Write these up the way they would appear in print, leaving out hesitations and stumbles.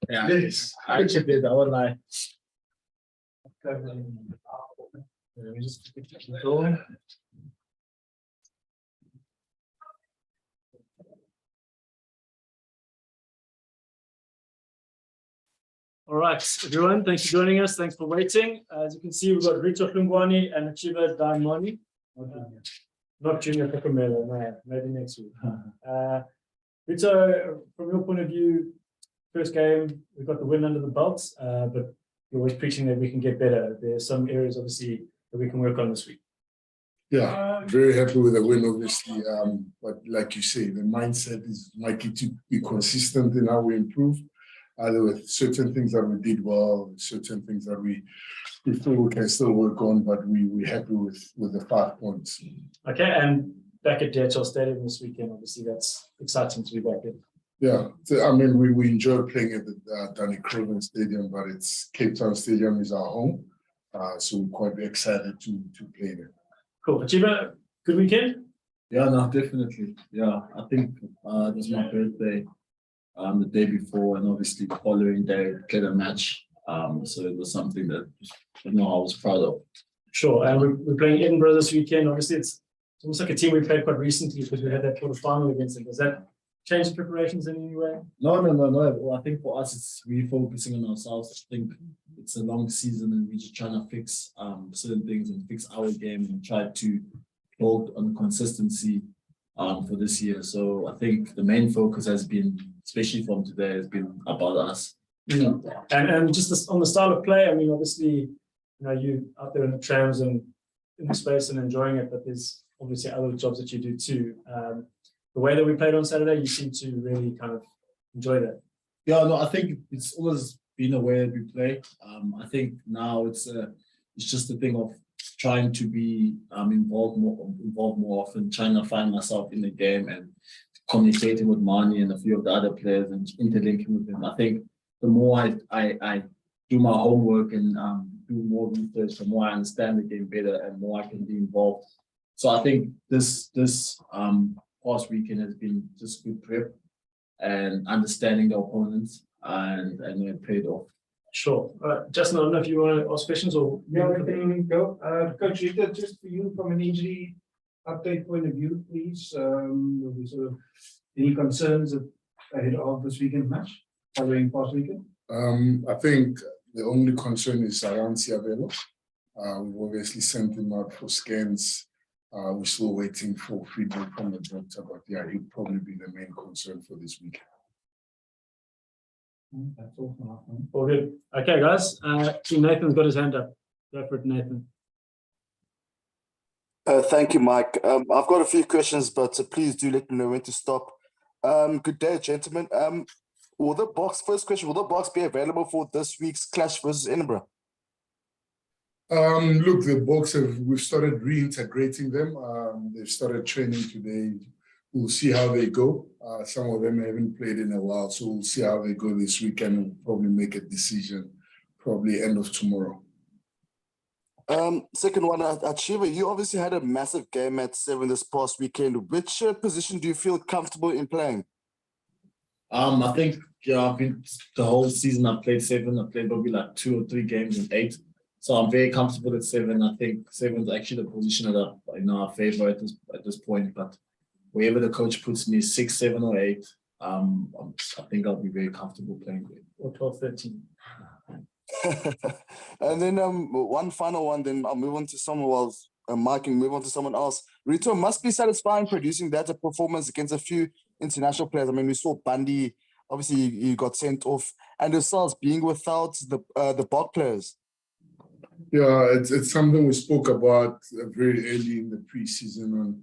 Yeah, yes. I actually did. I won't lie. Let me just get the door. All right, everyone, thanks for joining us. Thanks for waiting. As you can see, we've got Rito, Hlungwani, and Hacjivah, Dayimani. Not junior Kakamela, no, maybe next week. Rito, from your point of view, first game, we got the win under the belt, but you're always preaching that we can get better. There are some areas, obviously, that we can work on this week. Yeah, very happy with the win, obviously. But like you say, the mindset is likely to be consistent in how we improve. There were certain things that we did well, certain things that we feel we can still work on, but we're happy with the 5 points. Okay, and back at DHL Stadium this weekend, obviously that's exciting to be back in. Yeah, so, I mean, we enjoy playing at the Dayimani Stadium, but it's Cape Town Stadium is our home, so we're quite excited to play there. Cool. Hacjivah, good weekend? Yeah, no, definitely. Yeah, I think it was my birthday the day before, and obviously the following day played a match. So it was something that I was proud of. Sure, and we're playing Edinburgh this weekend. Obviously, it's almost like a team we played quite recently because we had that quarter-final against them. Does that change the preparations in any way? No. Well, I think for us, it's refocusing on ourselves. I think it's a long season, and we're just trying to fix certain things and fix our game and try to build on consistency for this year. So I think the main focus has been, especially from today, has been about us. Yeah. And just on the style of play, I mean, obviously, you out there in the trams and in the space and enjoying it, but there's obviously other jobs that you do too. The way that we played on Saturday, you seem to really kind of enjoy that. Yeah, no, I think it's always been a way that we play. I think now it's just a thing of trying to be involved more often, trying to find myself in the game and communicating with Mani and a few of the other players and interlinking with them. I think the more I do my homework and do more research, the more I understand the game better and more I can be involved. So I think this past weekend has been just good prep and understanding the opponents, and it paid off. Sure. Justin, I don't know if you want to ask questions or... Yeah, we can go. Coach Rito, just for you from an injury update point of view, please. Any concerns ahead of this weekend match, following past weekend? I think the only concern is around Hacjivah. We've obviously sent him out for scans. We're still waiting for feedback from the doctor, but yeah, he'll probably be the main concern for this weekend. That's all from our point. All good. Okay, guys. Nathan's got his hand up. Go for it, Nathan. Thank you, Mike. I've got a few questions, but please do let me know when to stop. Good day, gentlemen. First question, will the box be available for this week's clash versus Edinburgh? Look, the box we've started reintegrating them. They've started training today. We'll see how they go. Some of them haven't played in a while, so we'll see how they go this weekend and we'll probably make a decision probably end of tomorrow. Second one, Hacjivah, you obviously had a massive game at 7 this past weekend. Which position do you feel comfortable in playing? I think I've been the whole season. I've played 7. I've played probably like 2 or 3 games in 8. So I'm very comfortable at 7. I think 7 is actually the position that I favor at this point. But wherever the coach puts me, 6, 7, or 8, I think I'll be very comfortable playing with. Or 12, 13. And then one final one, then I'll move on to someone else. Mike can move on to someone else. Rito, must be satisfying producing that performance against a few international players. I mean, we saw Bundy, obviously you got sent off, and yourselves being without the Bok players. Yeah, it's something we spoke about very early in the preseason on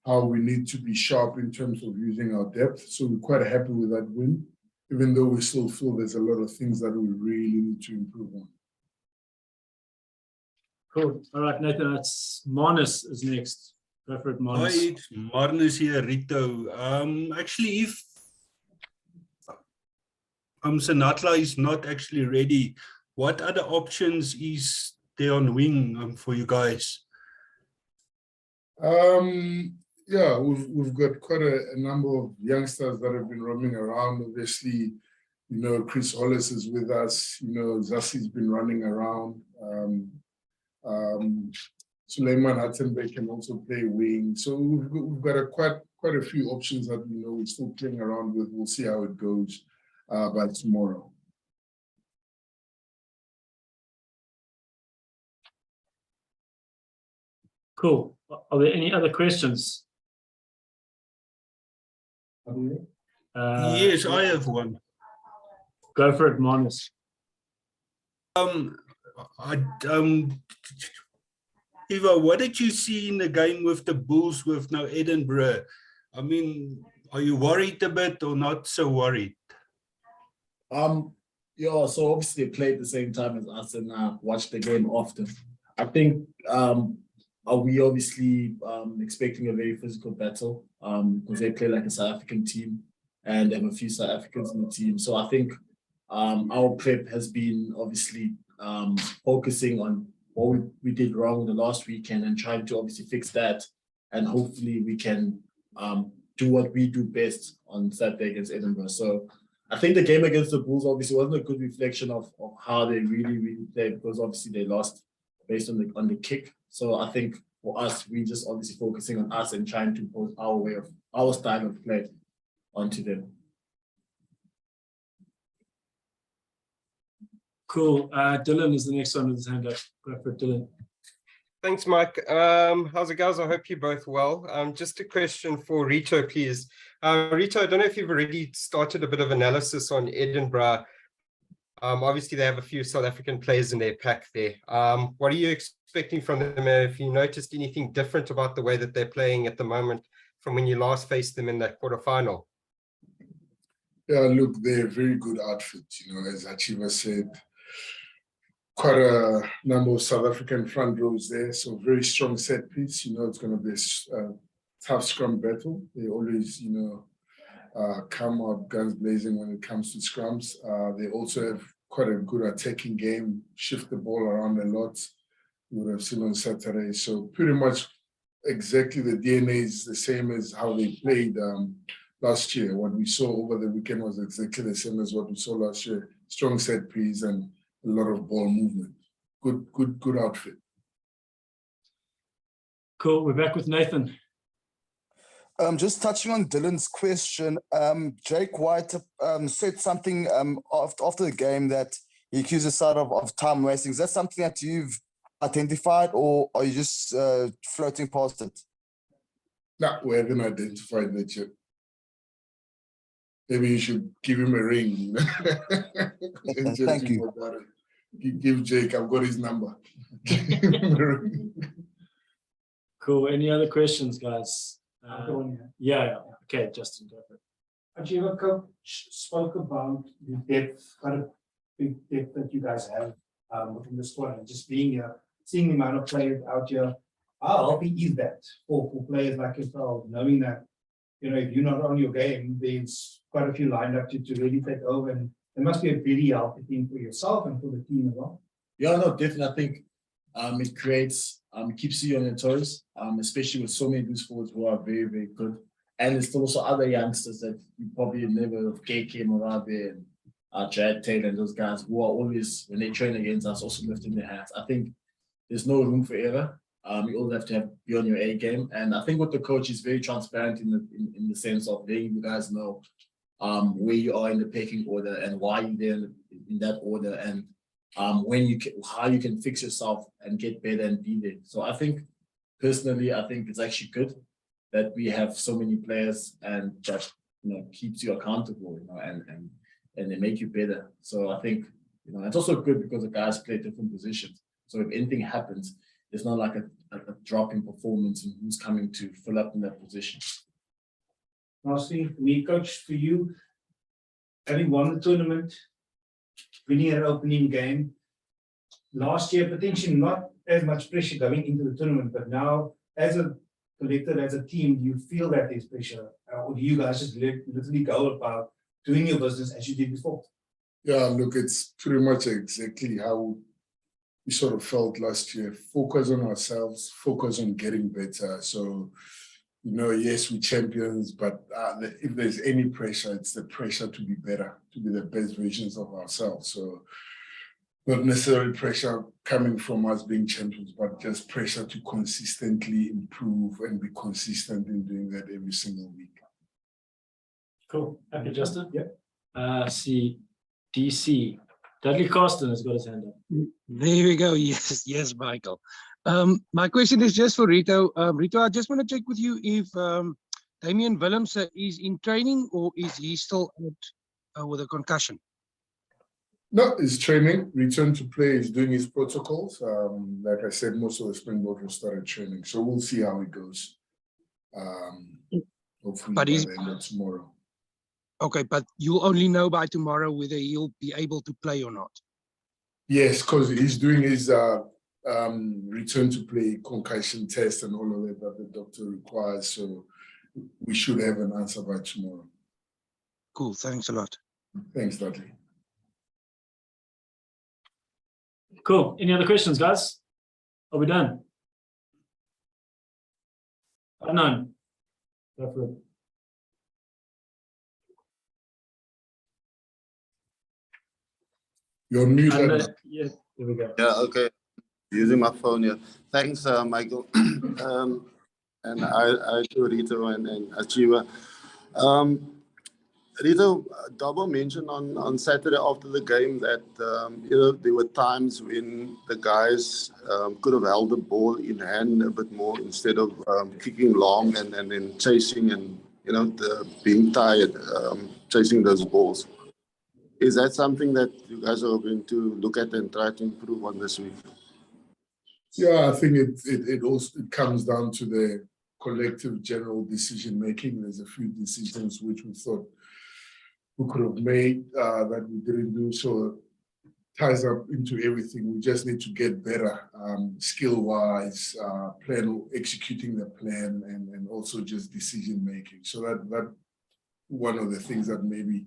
how we need to be sharp in terms of using our depth. So we're quite happy with that win, even though we still feel there's a lot of things that we really need to improve on. Cool. All right, Nathan, that's Marnus is next. Go for it, Marnus. Hi, it's Marnus here, Rito. Actually, if Senatla is not actually ready, what other options is there on wing for you guys? Yeah, we've got quite a number of youngsters that have been roaming around. Obviously, Chris Hollis is with us. Zassi's been running around. Suleiman Hattenbeck can also play wing. So we've got quite a few options that we're still playing around with. We'll see how it goes by tomorrow. Cool. Are there any other questions? Yes, I have one. Go for it, Manus. Eva, what did you see in the game with the Bulls with now Edinburgh? I mean, are you worried a bit or not so worried? Yeah, so obviously they play at the same time as us and watch the game often. I think are we obviously expecting a very physical battle because they play like a South African team and they have a few South Africans in the team. So I think our prep has been obviously focusing on what we did wrong the last weekend and trying to obviously fix that. And hopefully we can do what we do best on Saturday against Edinburgh. So I think the game against the Bulls obviously wasn't a good reflection of how they really played because obviously they lost based on the kick. So I think for us, we just obviously focusing on us and trying to impose our style of play onto them. Cool. Dylan is the next one with his hand up. Go for it, Dylan. Thanks, Mike. How's it, guys? I hope you're both well. Just a question for Rito, please. Rito, I don't know if you've already started a bit of analysis on Edinburgh. Obviously, they have a few South African players in their pack there. What are you expecting from them? Have you noticed anything different about the way that they're playing at the moment from when you last faced them in that quarterfinal? Yeah, look, they're a very good outfit. As Hacjivah said, quite a number of South African front rows there. So very strong set piece. It's going to be a tough scrum battle. They always, come out guns blazing when it comes to scrums. They also have quite a good attacking game, shift the ball around a lot. You would have seen on Saturday. So pretty much exactly the DNA is the same as how they played last year. What we saw over the weekend was exactly the same as what we saw last year. Strong set piece and a lot of ball movement. Good outfit. Cool. We're back with Nathan. Just touching on Dylan's question, Jake White said something after the game that he accused the side of time wasting. Is that something that you've identified or are you just floating past it? No, we haven't identified that yet. Maybe you should give him a ring. Thank you. Give Jake, I've got his number. Cool. Any other questions, guys? Yeah. Okay, Justin, go for it. Hacjivah, coach spoke about the depth, quite a big depth that you guys have within the squad, and just being here, seeing the amount of players out here. How healthy is that for players like yourself, knowing that if you're not on your game, there's quite a few lined up to really take over, and it must be a really healthy thing for yourself and for the team as well. Yeah, no, definitely. I think it creates, keeps you on your toes, especially with so many loose forwards who are very, very good. And there's still also other youngsters that you probably never have came around there, and Jad Taylor and those guys who are always, when they train against us, also lifting their hands. I think there's no room for error. You all have to be on your A game. And I think with the coach, is very transparent in the sense of letting you guys know where you are in the pecking order and why you're there in that order, and how you can fix yourself and get better and be there. So I think personally, it's actually good that we have so many players and that keeps you accountable, and they make you better. So I think it's also good because the guys play different positions. So if anything happens, it's not like a drop in performance and who's coming to fill up in that position. Lastly, coach, for you, having won the tournament, winning an opening game, last year potentially not as much pressure going into the tournament, but now as a collective, as a team, do you feel that there's pressure, or do you guys just literally go about doing your business as you did before? Yeah, look, it's pretty much exactly how we sort of felt last year. Focus on ourselves, focus on getting better. So, yes, we're champions, but if there's any pressure, it's the pressure to be better, to be the best versions of ourselves. So not necessarily pressure coming from us being champions, but just pressure to consistently improve and be consistent in doing that every single week. Cool. Happy, Justin? Yeah. See, DC. Dudley Carsten has got his hand up. There we go. Yes, Michael. My question is just for Rito. Rito, I just want to check with you if Damian Willems is in training or is he still out with a concussion? No, he's training, return to play, he's doing his protocols. Like I said, most of the Springboks have started training, so we'll see how it goes. Hopefully by the end of tomorrow. Okay, but you'll only know by tomorrow whether he'll be able to play or not. Yes, because he's doing his return to play concussion test and all of that the doctor requires. So we should have an answer by tomorrow. Cool, thanks a lot. Thanks, Dudley. Cool. Any other questions, guys? Are we done? None. Go for it. You're on mute. Yeah, there we go. Yeah, okay. Using my phone here. Thanks, Michael. And I do Rito and Hacjivah. Rito, Dabo mentioned on Saturday after the game that there were times when the guys could have held the ball in hand a bit more instead of kicking long and then chasing and being tired, chasing those balls. Is that something that you guys are going to look at and try to improve on this week? Yeah, I think it also comes down to the collective general decision making. There's a few decisions which we thought we could have made that we didn't do. So it ties up into everything. We just need to get better skill-wise, executing the plan, and also just decision making. So that one of the things that maybe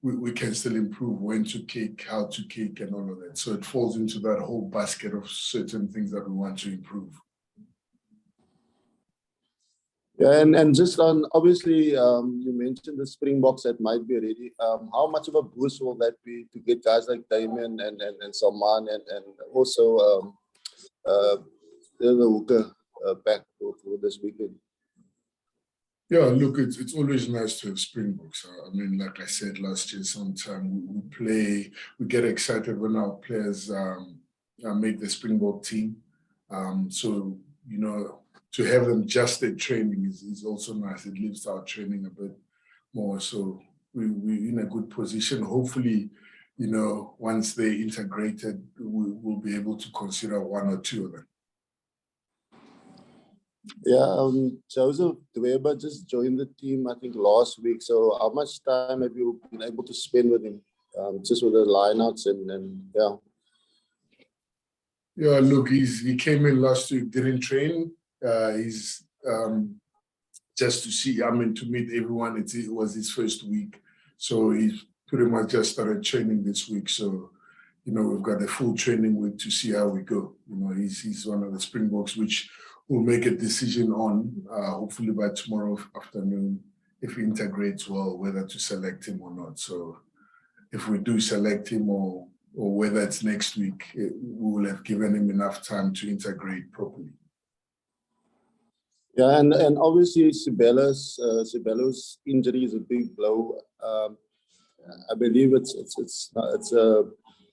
we can still improve: when to kick, how to kick, and all of that. So it falls into that whole basket of certain things that we want to improve. Yeah, and just on, obviously, you mentioned the Springboks that might be ready. How much of a boost will that be to get guys like Dayimani and Salman and also the hooker back for this weekend? Yeah, look, it's always nice to have Springboks. I mean, like I said last year, sometime we get excited when our players make the Springbok team. So, to have them just at training is also nice. It lifts our training a bit more. So we're in a good position. Hopefully, once they're integrated, we'll be able to consider one or two of them. Yeah, Joseph Dweber just joined the team, I think, last week. So how much time have you been able to spend with him, just with the lineouts and yeah? Yeah, look, he came in last week, didn't train. He's just to see, to meet everyone. It was his first week. So he's pretty much just started training this week. So, we've got a full training week to see how we go. He's one of the Springboks, which we'll make a decision on, hopefully by tomorrow afternoon, if he integrates well, whether to select him or not. So if we do select him or whether it's next week, we will have given him enough time to integrate properly. Yeah, and obviously Sibelo's injury is a big blow. I believe it's a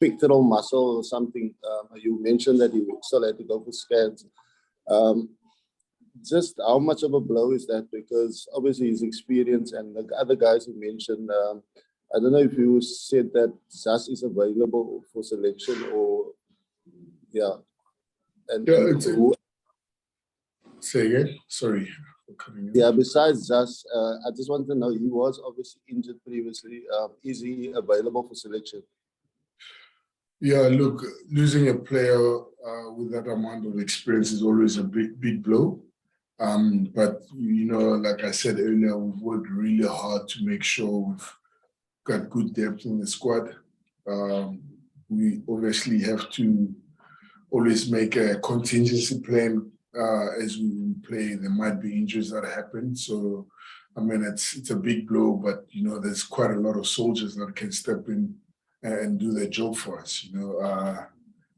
pectoral muscle or something. You mentioned that he still had to go for scans. Just how much of a blow is that? Because obviously his experience and the other guys you mentioned, I don't know if you said that Zas is available for selection or, yeah. And yeah, say again? Sorry. Yeah, besides Zas, I just want to know, he was obviously injured previously. Is he available for selection? Yeah, look, losing a player with that amount of experience is always a big blow. But, like I said earlier, we've worked really hard to make sure we've got good depth in the squad. We obviously have to always make a contingency plan as we play, there might be injuries that happen. So, I mean, it's a big blow, but you know, there's quite a lot of soldiers that can step in and do their job for us. You know,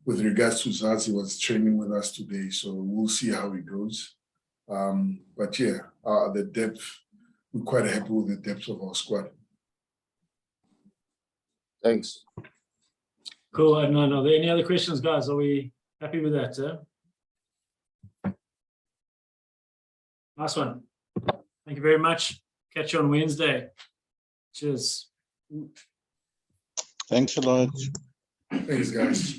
with regards to Zazi, was training with us today, so we'll see how it goes. But yeah, the depth, we're quite happy with the depth of our squad. Thanks. Cool. I don't know. Are there any other questions, guys? Are we happy with that, sir? Nice one. Thank you very much. Catch you on Wednesday. Cheers. Thanks a lot. Thanks, guys.